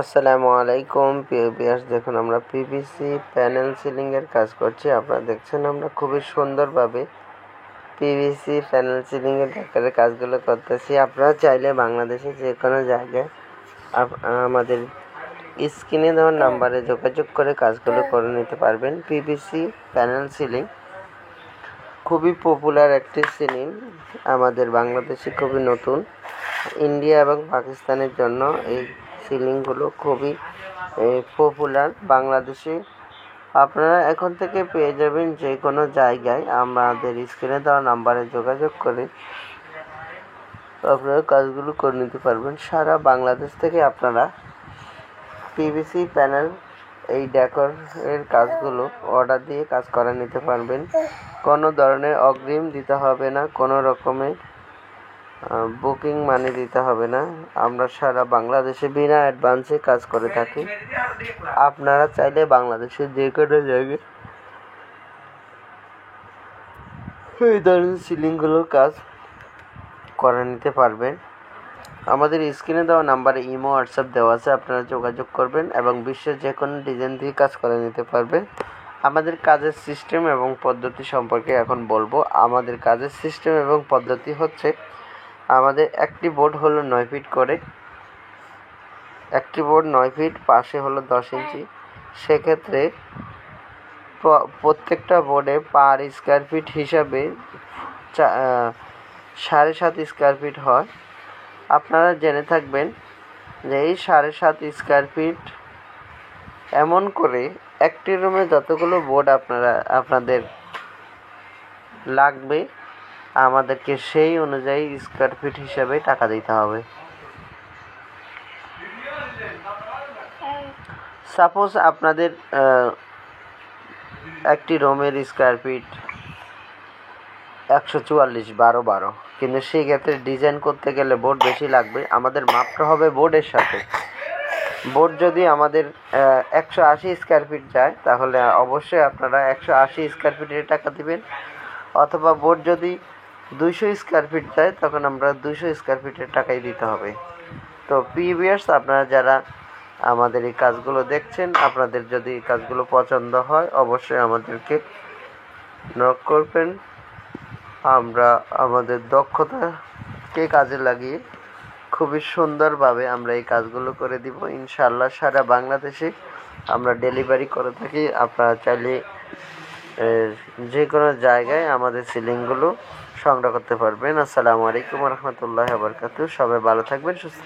আসসালামু আলাইকুম প্রিয় ভিউয়ার্স, দেখুন আমরা পিভিসি প্যানেল সিলিংয়ের কাজ করছি। আপনারা দেখছেন আমরা খুবই সুন্দরভাবে পিভিসি প্যানেল সিলিংয়ের আকারে কাজগুলো করতেছি। আপনারা চাইলে বাংলাদেশে যে কোনো জায়গায় আমাদের স্ক্রিনে দেওয়া নাম্বারে যোগাযোগ করে কাজগুলো করে নিতে পারবেন। পিভিসি প্যানেল সিলিং খুবই পপুলার একটি সিলিং, আমাদের বাংলাদেশে খুবই নতুন। ইন্ডিয়া এবং পাকিস্তানের জন্য এই সিলিংগুলো খুবই পপুলার। বাংলাদেশে আপনারা এখন থেকে পেয়ে যাবেন যে কোনো জায়গায়। আমাদের স্ক্রিনে দেওয়া নাম্বারে যোগাযোগ করে আপনারা কাজগুলো করে নিতে পারবেন। সারা বাংলাদেশ থেকে আপনারা পিভিসি প্যানেল এই ডেকোরের কাজগুলো অর্ডার দিয়ে কাজ করে নিতে পারবেন। কোনো ধরনের অগ্রিম দিতে হবে না, কোনো রকমের বুকিং মানি দিতে হবে না। আমরা সারা বাংলাদেশে বিনা অ্যাডভান্সে কাজ করে থাকি। আপনারা চাইলে বাংলাদেশের যে কোনো জায়গায় এই ধরনের সিলিংগুলোর কাজ করে নিতে পারবেন। আমাদের স্ক্রিনে দেওয়া নাম্বারে ইমো হোয়াটসঅ্যাপ দেওয়া আছে, আপনারা যোগাযোগ করবেন এবং বিশ্বের যে কোনো ডিজাইন দিয়ে কাজ করে নিতে পারবেন। আমাদের কাজের সিস্টেম এবং পদ্ধতি সম্পর্কে এখন বলবো। আমাদের কাজের সিস্টেম এবং পদ্ধতি হচ্ছে, আমাদের একটি বোর্ড হলো 9 ফিট করে, একটি বোর্ড 9 ফিট, পাশে হলো 10 ইঞ্চি। সেক্ষেত্রে প্রত্যেকটা বোর্ডে পার স্কোয়ার ফিট হিসাবে 7.5 স্কোয়ার ফিট হয়। আপনারা জেনে থাকবেন যে এই 7.5 স্কোয়ার ফিট এমন করে একটি রুমে যতগুলো বোর্ড আপনাদের লাগবে, আমাদেরকে সেই অনুযায়ী স্কোয়ার ফিট হিসাবে টাকা দিতে হবে। সাপোজ আপনাদের একটি রুমের স্কোয়ার ফিট 144 12 কিন্তু সেই ক্ষেত্রে ডিজাইন করতে গেলে বোর্ড বেশি লাগবে। আমাদের মাপটা হবে বোর্ডের সাথে। বোর্ড যদি আমাদের 180 স্কোয়ার ফিট যায়, তাহলে অবশ্যই আপনারা 180 স্কোয়ার ফিটের টাকা দিবেন। অথবা বোর্ড যদি 200 স্কোয়ার ফিট যায়, তখন আমরা 200 স্কোয়ার ফিটের টাকাই দিতে হবে। তো ভিউয়ার্স, আপনারা যারা আমাদের এই কাজগুলো দেখছেন, আপনাদের যদি এই কাজগুলো পছন্দ হয়, অবশ্যই আমাদেরকে নক করবেন। আমরা আমাদের দক্ষতাকে কাজে লাগিয়ে খুবই সুন্দরভাবে আমরা এই কাজগুলো করে দিব ইনশাআল্লাহ। সারা বাংলাদেশে আমরা ডেলিভারি করে থাকি। আপনারা চাইলে যে কোনো জায়গায় আমাদের সিলিংগুলো সংগ্রহ করতে পারবেন। আসসালামু আলাইকুম ওয়া রাহমাতুল্লাহি ওয়া বারাকাতুহু। সবাই ভালো থাকবেন, সুস্থ